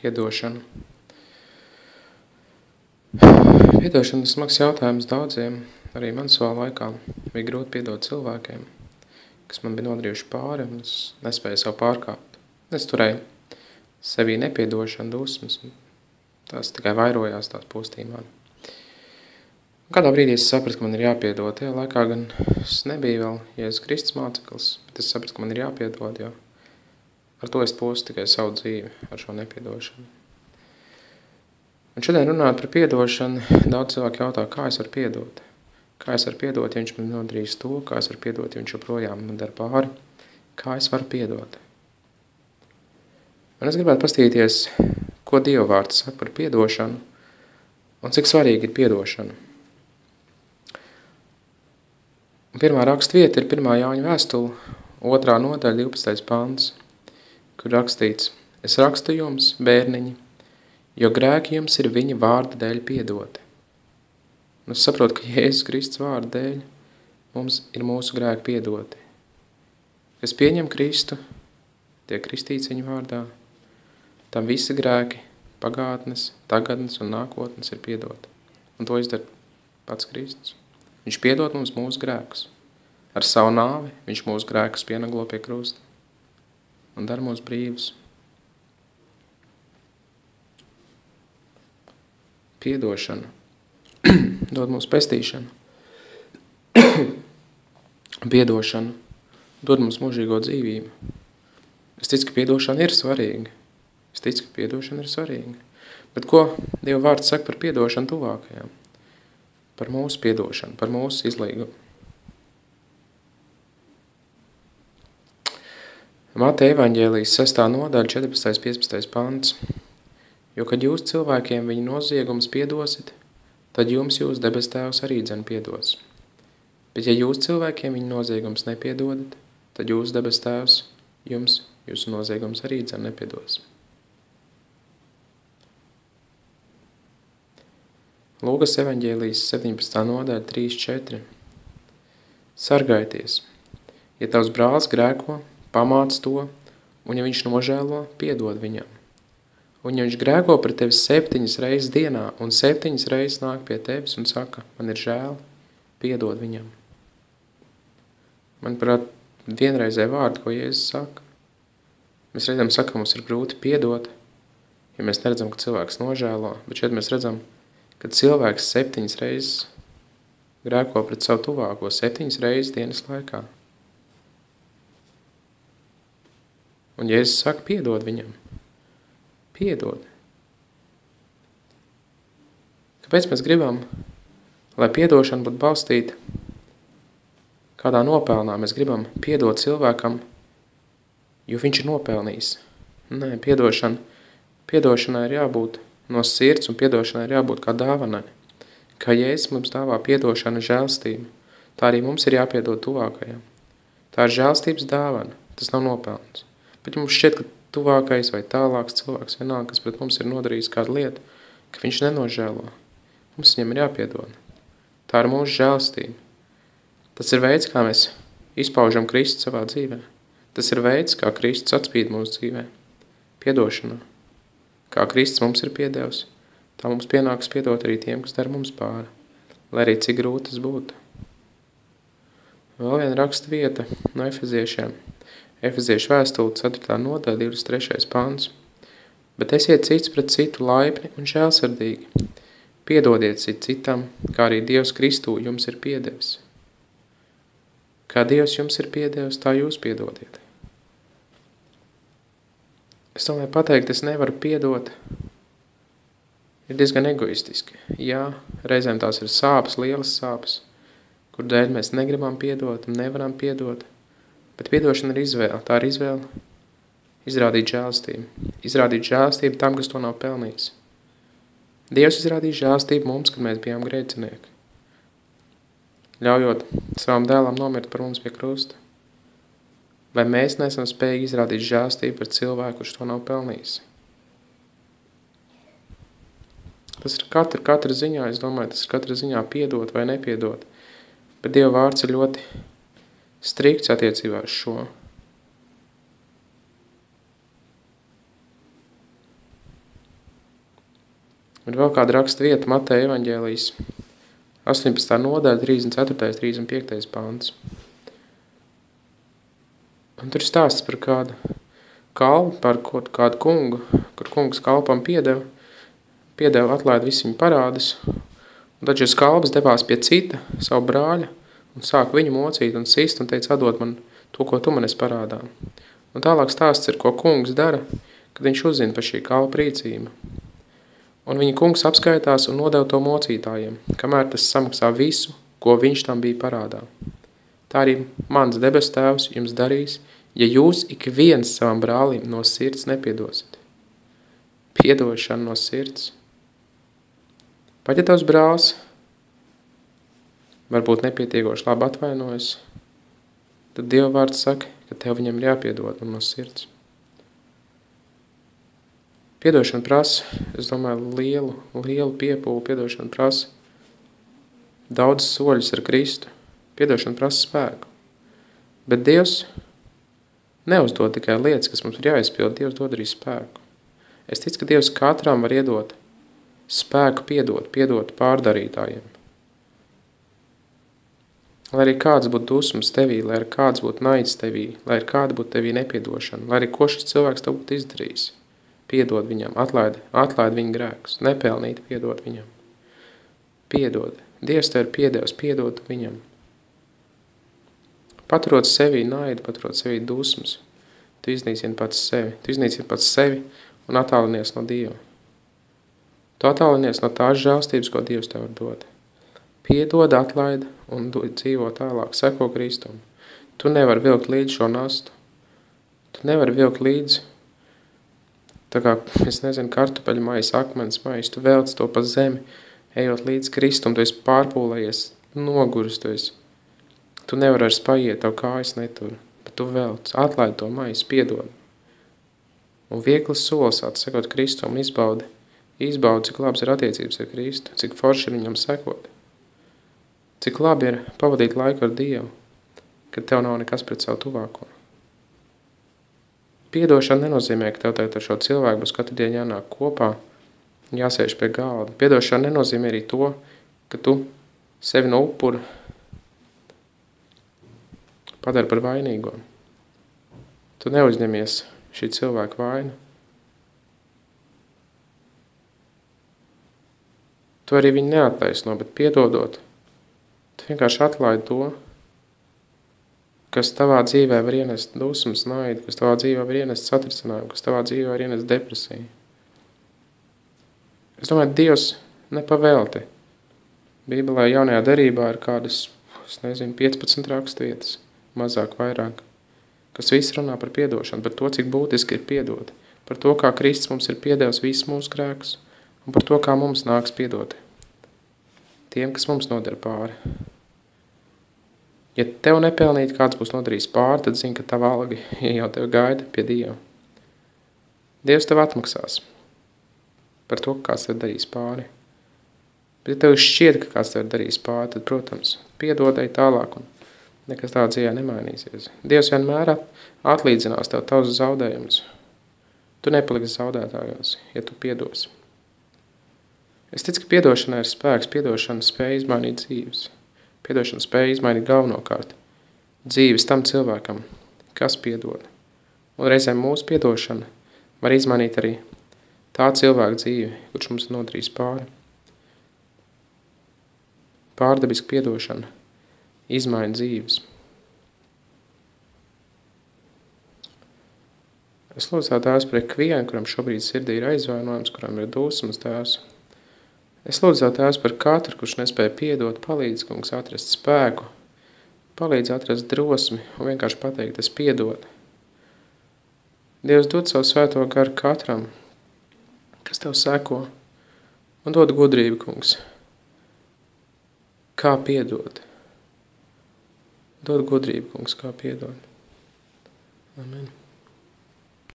Piedošana. Piedošana ir smags jautājums daudziem. Arī man savā laikā bija grūti piedot cilvēkiem, kas man bija nodarījuši pāri, un es nespēju savu pārkāpt. Es turēju sevī nepiedošanu, dusmas, un tās tikai vairojās, tās postīja mani. Kādā brīdī es sapratu, ka man ir jāpiedod. Tajā laikā gan es nebiju vēl Jēzus Kristus māceklis, bet es sapratu, ka man ir jāpiedod, jo ar to es postu tikai savu dzīvi, ar šo nepiedošanu. Un šodien runājot par piedošanu, daudz cilvēku jautā, kā es varu piedot. Kā es varu piedot, ja viņš man nodarīs to, kā es varu piedot, ja viņš joprojām man dara pāri. Kā es varu piedot. Un es gribētu pastīties, ko Dieva vārds saka par piedošanu un cik svarīgi ir piedošana. Un pirmā rakstvieta ir 1. Jāņa vēstule, 2. nodaļa, 12. pants, kur rakstīts: Es rakstu jums, bērniņi, jo grēki jums ir viņa vārda dēļ piedoti. Un es saprotu, ka Jēzus Kristus vārda dēļ mums ir mūsu grēki piedoti. Kas pieņem Kristu, tiek kristīts viņa vārdā, tam visi grēki, pagātnes, tagadnes un nākotnes ir piedoti. Un to izdara pats Kristus. Viņš piedod mums mūsu grēkus. Ar savu nāvi viņš mūsu grēkus pienaglo pie krusta un dara mūs brīvus. Piedošana dod mums pestīšanu. Piedošana dod mums mūžīgo dzīvību. Es ticu, ka piedošana ir svarīga. Bet ko Dieva vārds saka par piedošanu tuvākajām? Par mūsu piedošanu, par mūsu izlīgumu. Mateja evaņģēlijas 6. nodaļa, 14. 15. pants. Jo, kad jūs cilvēkiem viņa noziegums piedosit, tad jums jūs debes tēvs arī dzen piedos. Bet ja jūs cilvēkiem viņa noziegums nepiedodat, tad jūs debes tēvs jums jūsu noziegums arī dzen nepiedos. Lūkas evaņģēlijas 17. nodaļa 3-4. Sargājieties, ja tavs brālis grēko, pamāc to, un ja viņš nožēlo, piedod viņam. Un ja viņš grēko pret tevi 7 reizes dienā, un 7 reizes nāk pie tevis un saka, man ir žēl, piedod viņam. Manuprāt, vienreizē vārdi, ko Jēzus saka. Mēs reizēm sakam, mums ir grūti piedot, ja mēs neredzam, ka cilvēks nožēlo, bet šeit mēs redzam, kad cilvēks 7 reizes grēko pret savu tuvāko, 7 reizes dienas laikā. Un Jēzus saka, piedod viņam. Piedod. Kāpēc mēs gribam, lai piedošana būtu balstīta kādā nopelnā? Mēs gribam piedot cilvēkam, jo viņš ir nopelnījis. Nē, piedošanai ir jābūt no sirds, un piedošanai ir jābūt kā dāvanai. Kā Jēzus mums dāvā piedošanu žēlstību, tā arī mums ir jāpiedod tuvākajam. Tā ir žēlstības dāvana, tas nav nopelns. Bet mums šķiet, ka tuvākais vai tālāks cilvēks vienalga, kas pret mums ir nodarījis kādu lietu, ka viņš nenožēlo. Mums viņam ir jāpiedod. Tā ir mūsu žēlstība. Tas ir veids, kā mēs izpaužam Kristu savā dzīvē. Tas ir veids, kā Kristus atspīd mūsu dzīvē. Piedošanā. Kā Kristus mums ir piedevis, tā mums pienāks piedot arī tiem, kas dara mums pāri, lai arī cik grūti tas būtu. Vēl viena raksta vieta no Efeziešiem. Efeziešu vēstule 4. nodaļa, 23. pants. Bet esiet cits pret citu laipni un žēlsirdīgi. Piedodiet citam, kā arī Dievs Kristū jums ir piedevis. Kā Dievs jums ir piedevis, tā jūs piedodiet. Es domāju pateikt, es nevaru piedot, ir diezgan egoistiski. Jā, reizēm tās ir sāpes, lielas sāpes, kur dēļ mēs negribam piedot un nevaram piedot. Bet piedošana ir izvēle. Tā ir izvēle izrādīt žēlstību. Izrādīt žēlstību tam, kas to nav pelnījis. Dievs izrādīja žēlstību mums, kad mēs bijām grēcinieki. Ļaujot savam dēlam nomirt par mums pie krusta. Vai mēs neesam spējīgi izrādīt žēlstību par cilvēku, kurš to nav pelnījis? Tas ir katra ziņā, es domāju, tas ir katra ziņā piedot vai nepiedot. Bet Dieva vārds ir ļoti strikts attiecībā uz šo. Ir vēl kāda raksta vieta Mateja evaņģēlijas 18. nodaļa, 34. 35. pants. Un tur ir stāsts par kādu kalpu, par kādu kungu, kur kungs kalpam piedeva atlaid visu viņu parādus, un tad šis kalps devās pie cita, savu brāļa, un sāka viņu mocīt un sist, un teica, atdod man to, ko tu man esi parādā. Un tālāk stāsts ir, ko kungs dara, kad viņš uzzina par šī kalpa rīcību. Un viņa kungs apskaitās un nodeva to mocītājiem, kamēr tas samaksā visu, ko viņš tam bija parādā. Tā arī mans debes tēvs jums darīs, ja jūs ik viens savam brālim no sirds nepiedosiet. Piedošana no sirds. Pat ja tavs brālis varbūt nepietiekoši labi atvainojas, tad Dieva vārds saka, ka tev viņam ir jāpiedod no sirds. Piedošana prasa, es domāju, lielu piepūli. Piedošana prasa daudz soļus ar Kristu. Piedošana prasa spēku. Bet Dievs neuzdod tikai lietas, kas mums ir jāizpild, Dievs dod arī spēku. Es ticu, ka Dievs katram var iedot spēku piedot pārdarītājiem. Lai arī kāds būtu dusmas tevī, lai arī kāds būtu naids tevī, lai arī kāda būtu tevī nepiedošana, lai arī ko šis cilvēks tev būtu izdarījis. Piedod viņam, atlaid viņa grēkus, nepelnīt piedod viņam. Piedod. Dievs tev ir piedevis, piedod viņam. Paturot sevī naidu, paturot sevī dusmas, tu iznīcini pats sevi un attālinies no Dieva. Tu attālinies no tās žēlstības, ko Dievs tev var dot. Piedod, atlaid un dzīvo tālāk, seko Kristum. Tu nevari vilkt līdzi šo nastu. Tu nevari vilkt līdzi tā kā, es nezinu, kartupeļu mais, akmens mais, tu velc to pa zemi, ejot līdz Kristum, tu esi pārpūlējies, noguris, tu nevar vairs paiet, tev kājas netur, bet tu velc, atlaid to mais, piedod. Un vieglas solis atsekot Kristum un izbaudi, cik labs ir attiecības ar Kristu, cik forši ir viņam sekot. Cik labi ir pavadīt laiku ar Dievu, kad tev nav nekas pret savu tuvāko. Piedošana nenozīmē, ka tev tagad ar šo cilvēku būs katru dienu jānāk kopā, jāsēž pie galda. Piedošana nenozīmē arī to, ka tu sevi no upura padari par vainīgo. Tu neuzņemies šī cilvēka vainu. Tu arī viņu neattaisno, bet piedodot, tu vienkārši atlaidi to, kas tavā dzīvē var ienest dusmas, naidu, kas tavā dzīvē var ienest satricinājumu, kas tavā dzīvē var ienest depresiju. Es domāju, Dievs nepavēlti. Bībelē jaunajā derībā ir kādas, 15 rakstvietas, mazāk, vairāk, kas viss runā par piedošanu, par to, cik būtiski ir piedot, par to, kā Kristus mums ir piedevis visus mūsu grēkus, un par to, kā mums nāks piedot tiem, kas mums nodara pāri. Ja tev nepelnīt, kāds būs nodarījis pāri, tad zini, ka tava alga jau tev gaida pie Dieva. Dievs tev atmaksās par to, ka kāds tev darīs pāri. Bet ja tev šķiet, ka kāds tev darīs pāri, tad, protams, piedodai tālāk un nekas tā dzīvē nemainīsies. Dievs vienmēr atlīdzinās tev tavus zaudējumus. Tu nepaliksi zaudētājos, ja tu piedosi. Es ticu, ka piedošanai ir spēks, piedošana spēja izmainīt dzīves. Piedošana spēja izmainīt galvenokārt dzīves tam cilvēkam, kas piedod. Un reizēm mūsu piedošana var izmainīt arī tā cilvēka dzīvi, kurš mums nodarīs pāri. Pārdabiska piedošana izmaina dzīves. Es lūdzu Tēvs par ikvienu, kuram šobrīd sirdī ir aizvainojums, kuram ir dusmas, Tēvs. Es lūdzu Tēvs par katru, kurš nespēja piedot, palīdz, kungs, atrast spēku, palīdz atrast drosmi un vienkārši pateikt, es piedodu. Dievs dod savu svēto garu katram, kas tev seko, un dod gudrību, kungs, kā piedot. Dod gudrību, kungs, kā piedot. Amen.